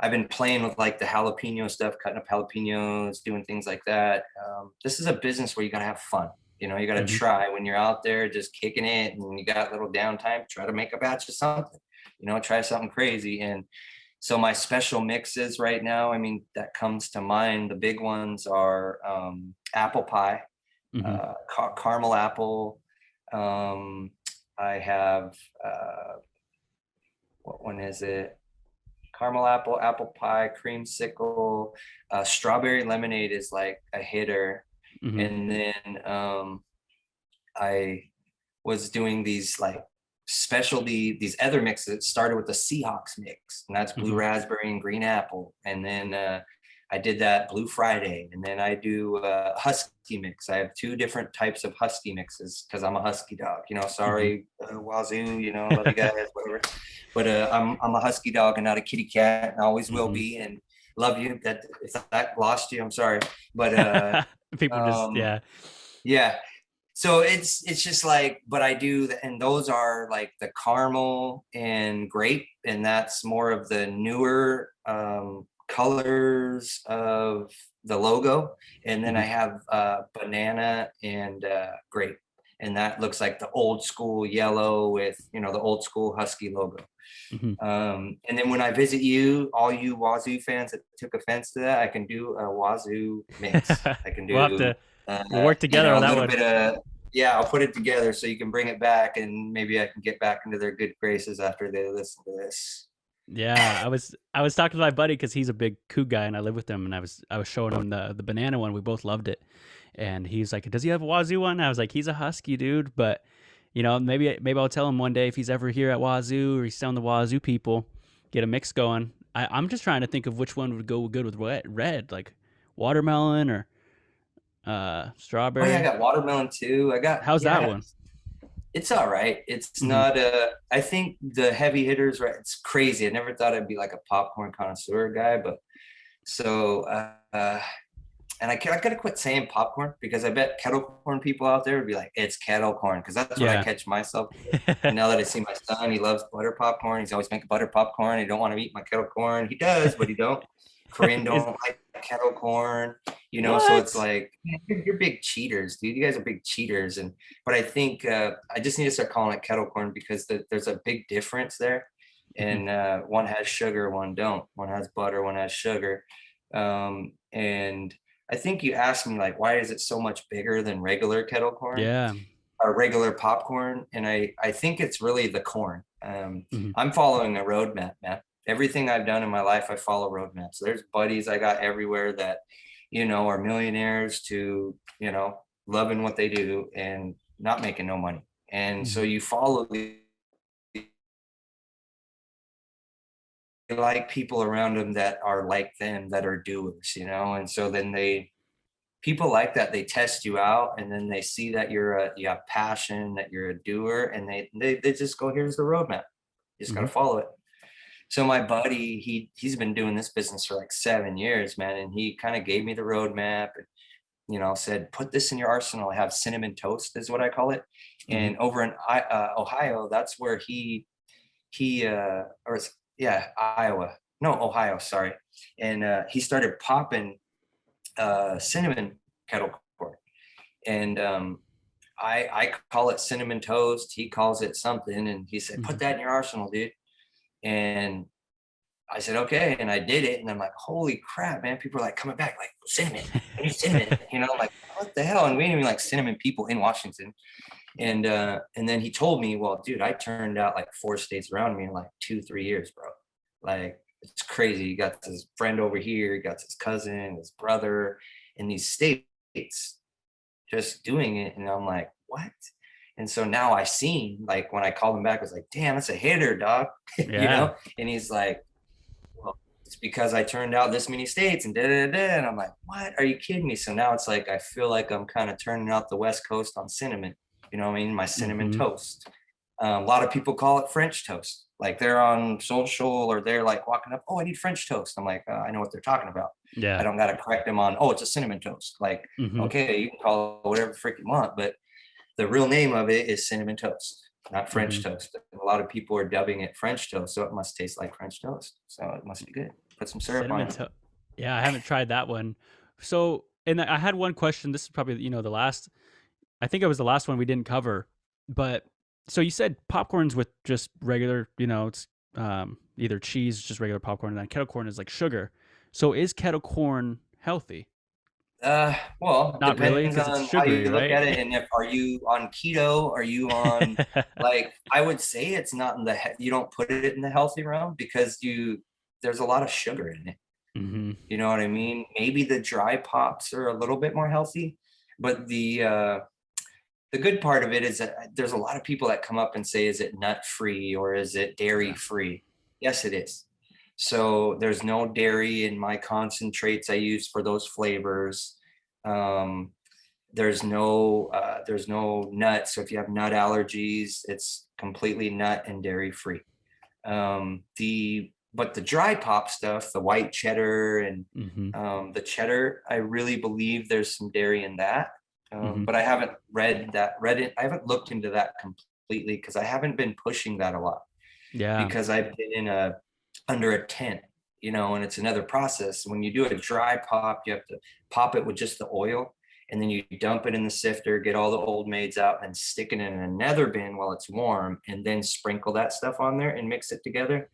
I've been playing with like the jalapeno stuff, cutting up jalapenos, doing things like that. This is a business where you got to have fun. You know, you got to Hmm. try when you're out there just kicking it and you got a little downtime, try to make a batch of something, try something crazy. And so my special mixes right now, I mean, that comes to mind. The big ones are apple pie, Hmm. caramel apple. Um, I have, what one is it? Caramel apple, apple pie, creamsicle, strawberry lemonade is like a hitter. Hmm. And then I was doing these like these other mixes. It started with the Seahawks mix, and that's blue Hmm. raspberry and green apple. And then I did that Blue Friday, and then I do Husky mix. I have 2 different types of Husky mixes because I'm a Husky dog. Hmm. Sorry, Wazoo. Love you guys, whatever. But I'm a Husky dog and not a kitty cat, and always will Hmm. be. And love you. That if that lost you, I'm sorry. But People just, um, yeah. yeah, so it's just like, but I do, and those are like the caramel and grape, and that's more of the newer colors of the logo. And then I Hmm. have banana and grape, and that looks like the old school yellow with the old school Husky logo. Hmm. And then when I visit you, all you Wazoo fans that took offense to that, I can do a Wazoo mix. I can We'll have do, to, we'll work together on a that little one. bit of, yeah, I'll put it together so you can bring it back and maybe I can get back into their good graces after they listen to this. Yeah, I was talking to my buddy because he's a big Coug guy, and I live with him. And I was showing him the banana one. We both loved it, and he's like, "Does he have a Wazoo one?" I was like, "He's a Husky dude, but maybe I'll tell him one day if he's ever here at Wazoo or he's selling the Wazoo people, get a mix going." I'm just trying to think of which one would go good with red, like watermelon or Oh yeah, I strawberry. got watermelon too. How's that Yeah, one? it's all right. It's Hmm. not I think the heavy hitters, right? It's crazy. I never thought I'd be like a popcorn connoisseur guy, but so and I gotta quit saying popcorn because I bet kettle corn people out there would be like, it's kettle corn, because that's what I Yeah. catch myself with. And now that I see my son, he loves butter popcorn. He's always making butter popcorn. He don't want to eat my kettle corn. He does, but he don't. Corinne Is don't like kettle corn, so it's what? like, man, you're big cheaters, dude. You guys are big cheaters. And but I think I just need to start calling it kettle corn because there's a big difference there. Hmm. And one has sugar, one don't. One has butter, one has sugar. And I think you asked me like, why is it so much bigger than regular kettle corn Yeah. or regular popcorn? And I think it's really the corn. Hmm. I'm following a roadmap, man. Everything I've done in my life, I follow roadmaps. There's buddies I got everywhere that, are millionaires to, loving what they do and not making no money. And so Hmm. you follow the like people around them that are like them, that are doers, you know? And so then people like that, they test you out, and then they see that you have passion, that you're a doer, and they just go, here's the roadmap. You just got to Mhm. follow it. So my buddy, he's been doing this business for like 7 years, man. And he kind of gave me the roadmap and, said, put this in your arsenal. I have cinnamon toast is what I call it. Mhm. And over in Ohio, that's where Iowa, no, Ohio, sorry. And he started popping cinnamon kettle corn. And I call it cinnamon toast. He calls it something. And he said, put Mhm. that in your arsenal, dude. And I said, okay. And I did it. And I'm like, holy crap, man. People are like coming back, like, cinnamon, I need cinnamon, like, what the hell? And we didn't even like cinnamon people in Washington. And then he told me, well, dude, I turned out like 4 states around me in like 2-3 years, bro. Like, it's crazy. He got his friend over here, he got his cousin, his brother in these states just doing it. And I'm like, what? And so now I seen, like, when I called him back, I was like, damn, that's a hitter, dog. Yeah. And he's like, well, it's because I turned out this many states and da da da. And I'm like, what? Are you kidding me? So now it's like I feel like I'm kind of turning out the West Coast on cinnamon. You know what I mean? My cinnamon Mhm. toast. A lot of people call it French toast. Like they're on social or they're like walking up, oh, I need French toast. I'm like, I know what they're talking about. I Yeah. don't got to correct them on, oh, it's a cinnamon toast. Like, Mhm. okay, you can call it whatever the frick you want, but the real name of it is cinnamon toast, not French Mhm. toast. A lot of people are dubbing it French toast, so it must taste like French toast. So it must be good. Put some syrup on Cinnamon it. toast. Yeah, I haven't tried that one. So, and I had one question. This is probably, the last, I think it was the last one we didn't cover. But so you said popcorn's with just regular, it's either cheese, just regular popcorn, and then kettle corn is like sugar. So is kettle corn healthy? Well, Not really, depends because it's on how sugary, you look right? at it, and if are you on keto? Are you on, like, I would say it's not in the you don't put it in the healthy realm because there's a lot of sugar in it. Hmm. You know what I mean? Maybe the dry pops are a little bit more healthy, but the good part of it is that there's a lot of people that come up and say, is it nut free or is it dairy Yeah. free? Yes, it is. So there's no dairy in my concentrates I use for those flavors. Um, there's no nuts. So if you have nut allergies, it's completely nut and dairy free. But the dry pop stuff, the white cheddar and Hmm. the cheddar, I really believe there's some dairy in that. Hmm. But I haven't read it. I haven't looked into that completely because I haven't been pushing that a lot Yeah. because I've been under a tent, and it's another process. When you do a dry pop, you have to pop it with just the oil, and then you dump it in the sifter, get all the old maids out, and stick it in another bin while it's warm, and then sprinkle that stuff on there and mix it together.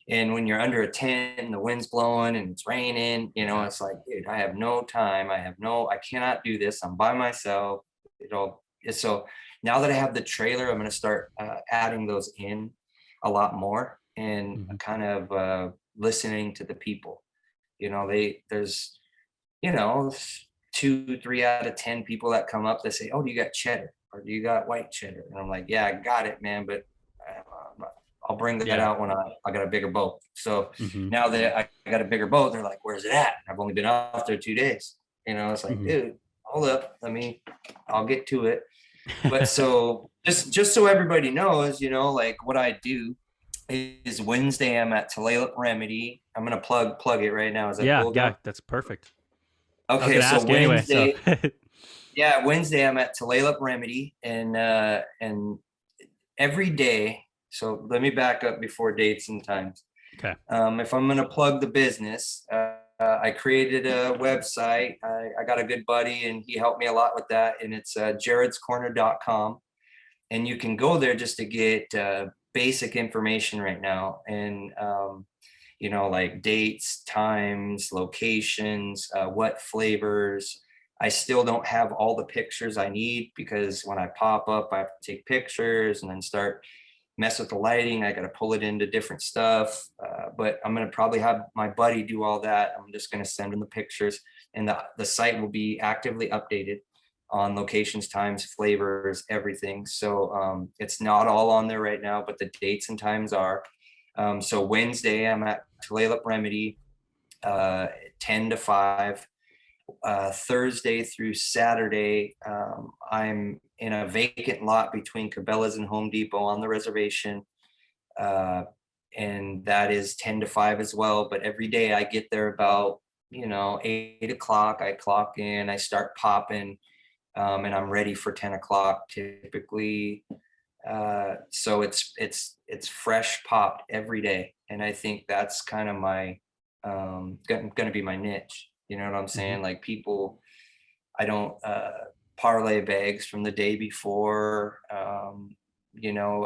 And when you're under a tent and the wind's blowing and it's raining, Yeah. it's like, dude, I have no time. I cannot do this. I'm by myself. So now that I have the trailer, I'm going to start adding those in a lot more and Hmm. kind of listening to the people. There's, you know, 2, 3 out of 10 people that come up that say, oh, do you got cheddar or do you got white cheddar? And I'm like, yeah, I got it, man. But I'll bring that Yeah. out when I got a bigger boat. So Hmm. now that I got a bigger boat, they're like, where's it at? I've only been out there 2 days. It's like, Hmm. dude, hold up. I'll get to it. But so just so everybody knows, like what I do is Wednesday I'm at Tulalip Remedy. I'm gonna plug it right now. Is that Yeah. cool, Yeah. John? That's perfect. I was Okay, gonna so ask anyway. So. Wednesday I'm at Tulalip Remedy and every day. So let me back up before dates and times. Okay. If I'm going to plug the business, I created a website. I got a good buddy and he helped me a lot with that. And it's jaredscorner.com. And you can go there just to get basic information right now. And, like dates, times, locations, what flavors. I still don't have all the pictures I need because when I pop up, I have to take pictures and then start mess with the lighting. I got to pull it into different stuff. But I'm going to probably have my buddy do all that. I'm just going to send him the pictures and the site will be actively updated on locations, times, flavors, everything. So it's not all on there right now, but the dates and times are. So Wednesday, I'm at Tulalip Remedy, 10 to 5. Thursday through Saturday, I'm in a vacant lot between Cabela's and Home Depot on the reservation. And that is 10 to 5 as well. But every day I get there about, 8 o'clock. I clock in, I start popping, and I'm ready for 10 o'clock typically. So it's fresh popped every day. And I think that's kind of my, going to be my niche. You know what I'm saying? Like people, I don't parlay bags from the day before.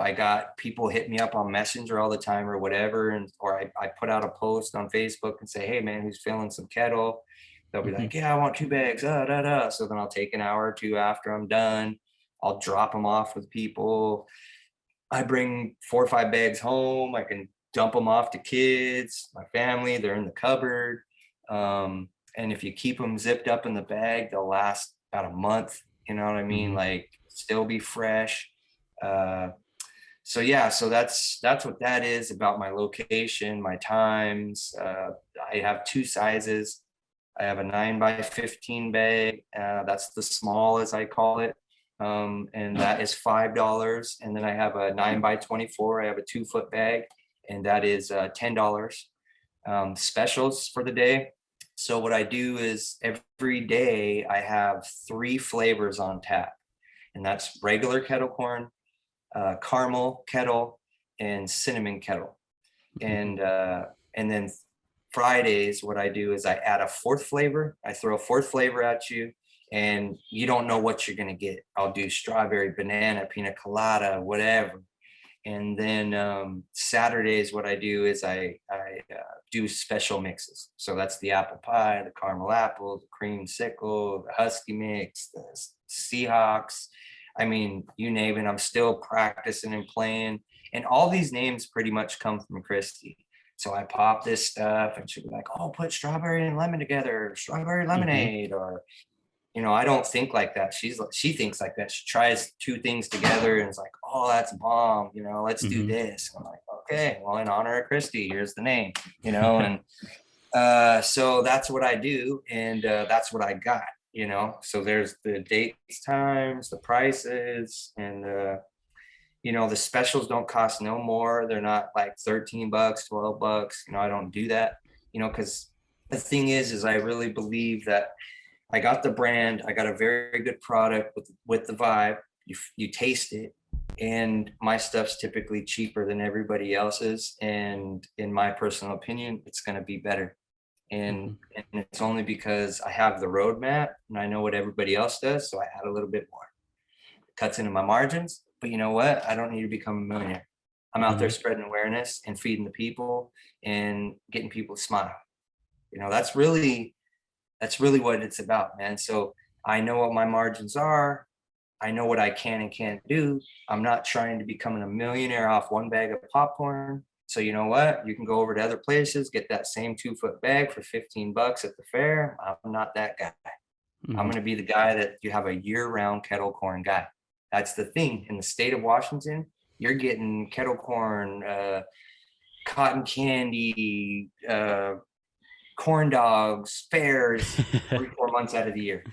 I got people hit me up on Messenger all the time or whatever, or I put out a post on Facebook and say, hey man, who's feeling some Kettle? They'll be like, yeah, I want 2 bags. So then I'll take an hour or two after I'm done. I'll drop them off with people. I bring 4 or 5 bags home. I can dump them off to kids, my family. They're in the cupboard. And if you keep them zipped up in the bag, they'll last about a month. You know what I mean? Like still be fresh. So that's what that is about my location, my times. I have 2 sizes. I have a 9x15 bag. That's the small, as I call it. And that is $5. And then I have a 9x24. I have a 2-foot bag, and that is $10. Specials for the day. So what I do is every day I have 3 flavors on tap, and that's regular kettle corn, caramel kettle, and cinnamon kettle. And then Fridays, what I do is I add a 4th flavor. I throw a 4th flavor at you, and you don't know what you're going to get. I'll do strawberry, banana, pina colada, whatever. And then Saturdays, what I do is I do special mixes. So that's the apple pie, the caramel apple, the cream sickle, the husky mix, the Seahawks. I mean, you name it, I'm still practicing and playing. And all these names pretty much come from Christy. So I pop this stuff and she'll be like, oh, put strawberry and lemon together, strawberry lemonade, or I don't think like that. She thinks like that. She tries 2 things together and it's like, oh, that's bomb. Let's do this. I'm like, okay, well, in honor of Christy, here's the name, and so that's what I do. And that's what I got, so there's the dates, times, the prices, and the specials don't cost no more. They're not like $13, $12. I don't do that, because the thing is I really believe that I got the brand. I got a very good product with the vibe. You taste it, and my stuff's typically cheaper than everybody else's. And in my personal opinion, it's going to be better. And it's only because I have the roadmap and I know what everybody else does. So I add a little bit more. It cuts into my margins, but you know what? I don't need to become a millionaire. I'm out there spreading awareness and feeding the people and getting people to smile. That's really what it's about, man. So I know what my margins are. I know what I can and can't do. I'm not trying to become a millionaire off 1 bag of popcorn. So you know what? You can go over to other places, get that same 2-foot bag for $15 at the fair. I'm not that guy. I'm going to be the guy that you have a year-round kettle corn guy. That's the thing. In the state of Washington, you're getting kettle corn, cotton candy, corn dogs, fairs 3-4 months out of the year.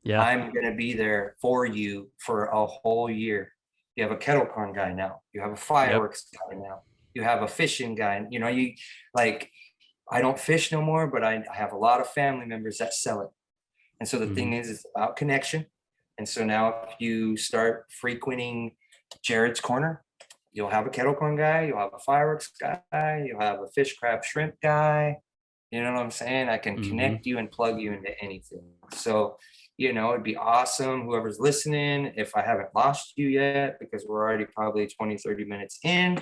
Yeah, I'm going to be there for you for a whole year. You have a kettle corn guy now. You have a fireworks guy now. You have a fishing guy. I don't fish no more, but I have a lot of family members that sell it. And so the thing is, it's about connection. And so now if you start frequenting Jared's Corner, you'll have a kettle corn guy, you'll have a fireworks guy, you'll have a fish, crab, shrimp guy. You know what I'm saying? I can connect you and plug you into anything. So, it'd be awesome. Whoever's listening, if I haven't lost you yet, because we're already probably 20, 30 minutes in,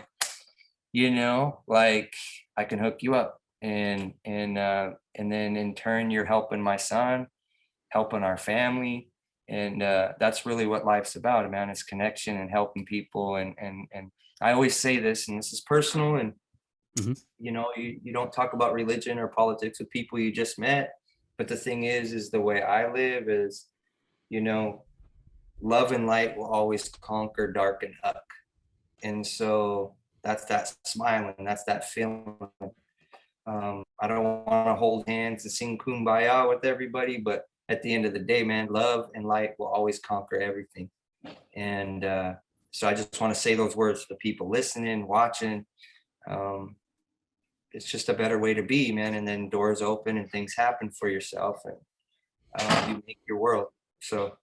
I can hook you up. And then in turn, you're helping my son, helping our family. And that's really what life's about, man. It's connection and helping people. And I always say this, and this is personal, and you don't talk about religion or politics with people you just met. But the thing is the way I live is, love and light will always conquer dark and uck. And so That's that smiling. That's that feeling. I don't want to hold hands and sing kumbaya with everybody, but at the end of the day, man, love and light will always conquer everything. And so I just want to say those words to the people listening, watching. It's just a better way to be, man. And then doors open and things happen for yourself, and you make your world. So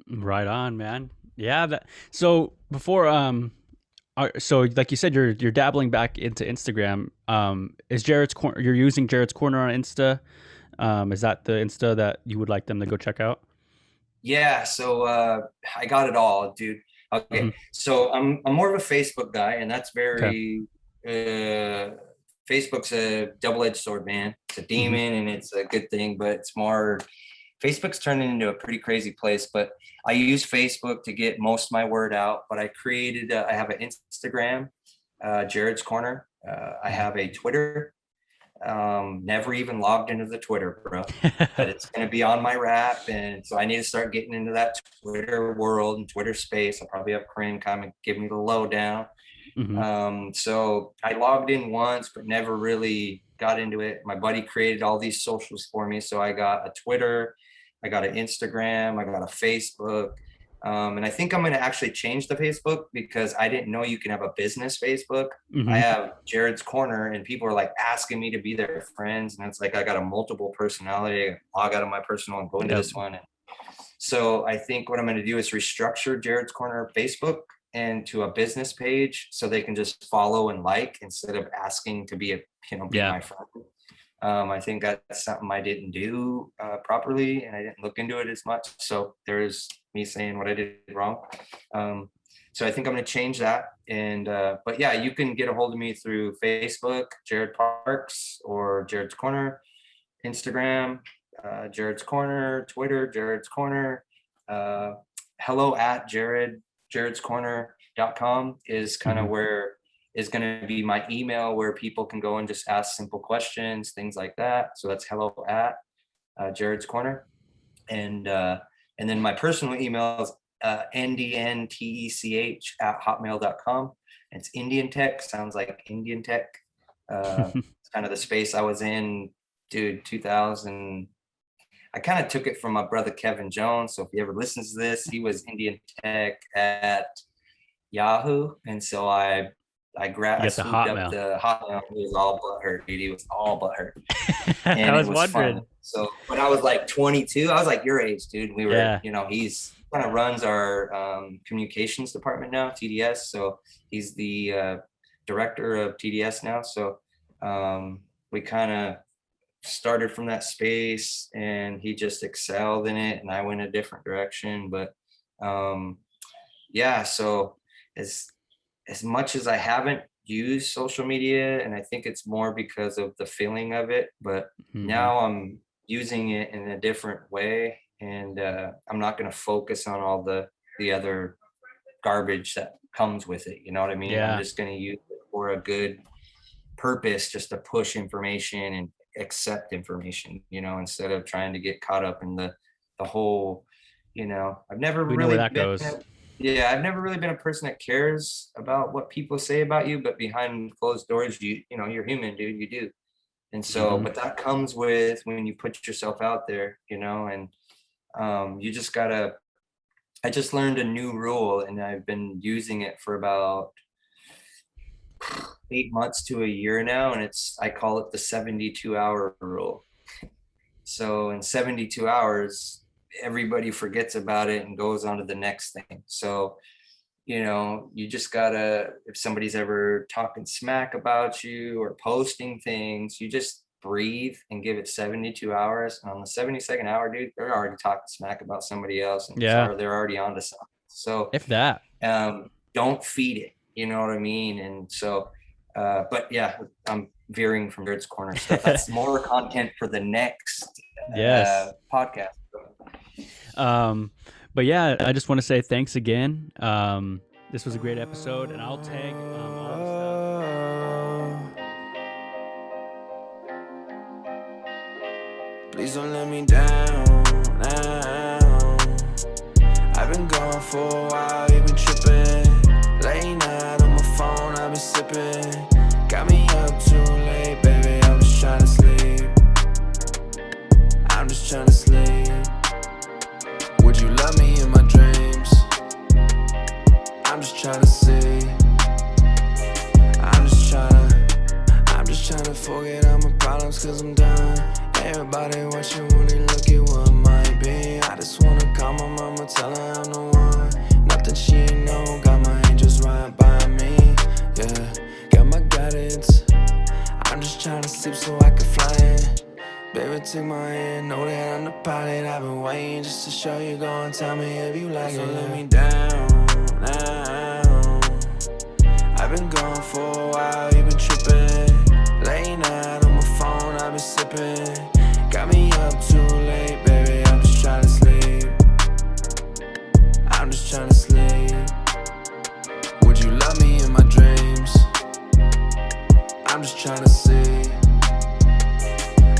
Right on, man. Yeah. So before, so like you said, you're dabbling back into Instagram. Is Jared's Corner? You're using Jared's Corner on Insta. Is that the Insta that you would like them to go check out? yeah, so I got it all, dude. Okay, Mm-hmm. so I'm more of a Facebook guy, and that's Okay. very Facebook's a double-edged sword, man. It's a Mm-hmm. demon and it's a good thing, but it's more Facebook's turning into a pretty crazy place. But I use Facebook to get most of my word out. But I created, I have an Instagram, Jared's Corner. I have a Twitter. Never even logged into the Twitter, bro. But it's gonna be on my wrap, and so I need to start getting into that Twitter world and Twitter space. I'll probably have Corinne come and give me the lowdown. Mm-hmm. So I logged in once, but never really got into it. My buddy created all these socials for me. So I got a Twitter, I got an Instagram, I got a Facebook. And I think I'm going to actually change the Facebook because I didn't know you can have a business Facebook. Mm-hmm. I have Jared's Corner, and people are like asking me to be their friends. And it's like, I got a multiple personality. I log out of my personal and go into this one. And so I think what I'm going to do is restructure Jared's Corner Facebook into a business page so they can just follow and like instead of asking to be my friend. I think that's something I didn't do properly, and I didn't look into it as much. So there's me saying what I did wrong. So I think I'm going to change that. And but yeah, you can get a hold of me through Facebook, Jared Parks, or Jared's Corner, Instagram, Jared's Corner, Twitter, Jared's Corner, hello at jaredscorner.com is kind of where is going to be my email, where people can go and just ask simple questions, things like that. So that's hello at Jared's Corner. And then my personal email is ndntech@hotmail.com. It's Indian Tech, sounds like Indian Tech. It's kind of the space I was in, dude, 2000. I kind of took it from my brother Kevin Jones. So if he ever listens to this, he was Indian Tech at Yahoo. And so I swooped up the Hotmail. He was all butthurt, dude. He was all butthurt. And I was wondering. Fun. So when I was like 22, I was like your age, dude. We were, he's kind of runs our communications department now, TDS. So he's the director of TDS now. So we kind of started from that space, and he just excelled in it, and I went a different direction. But yeah, so as much as I haven't used social media, and I think it's more because of the feeling of it, but now I'm using it in a different way, and I'm not going to focus on all the other garbage that comes with it. You know what I mean? Yeah. I'm just going to use it for a good purpose, just to push information and accept information, instead of trying to get caught up in the whole, I've never we really know where that goes. I've never really been a person that cares about what people say about you, but behind closed doors, you're human, dude, you do. And so, but that comes with when you put yourself out there, and you just gotta, I just learned a new rule, and I've been using it for about 8 months to a year now, and I call it the 72-hour rule. So in 72 hours, everybody forgets about it and goes on to the next thing. So, you just gotta, if somebody's ever talking smack about you or posting things, you just breathe and give it 72 hours. And on the 72nd hour, dude, they're already talking smack about somebody else, and they're already onto something. So if that, don't feed it. You know what I mean? And so, but yeah, I'm veering from Jared's Corner stuff. That's more content for the next podcast. But yeah, I just want to say thanks again. This was a great episode, and I'll tag all the stuff. Please don't let me down now. I've been gone for a while, you've been tripping. Late night on my phone. just trying to see. I'm just trying to forget all my problems cause I'm done. Everybody watching when they look at what might be. I just wanna call my mama, tell her I'm the one. Nothing she ain't know, got my angels right by me. Yeah, got my guidance. I'm just trying to sleep so I can fly in. Baby, take my hand, know that I'm the pilot. I've been waiting just to show you, go and tell me if you like it. So let me down now. I've been gone for a while, you been tripping. Late night on my phone, I've been sipping. Got me up too late, baby, I'm just trying to sleep. I'm just trying to sleep. Would you love me in my dreams? I'm just trying to see.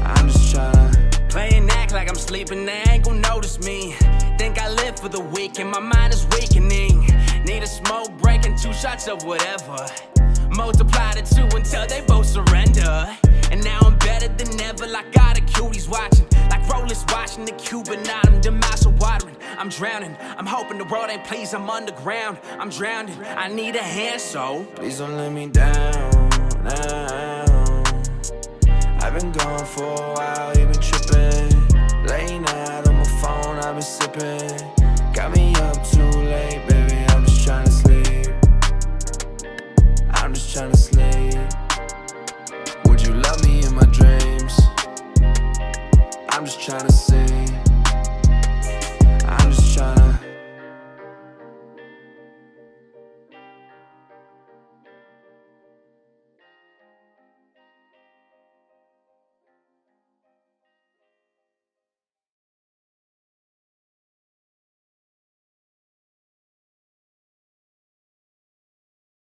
I'm just trying to play and act like I'm sleeping, they ain't gon' notice me. Think I live for the week and my mind is weakening. Need a smoke break and 2 shots of whatever. Multiply the 2 until they both surrender. And now I'm better than ever, like got a cuties watching. Like rollers watching the Cuban autumn, demise of watering. I'm drowning, I'm hoping the world ain't pleased, I'm underground. I'm drowning, I need a hand, so please don't let me down now. I've been gone for a while, you been tripping. Late night on my phone, I've been sipping. Got me up too late, baby, I'm just trying to sleep. I'm just trying to sleep. Would you love me in my dreams? I'm just trying to see.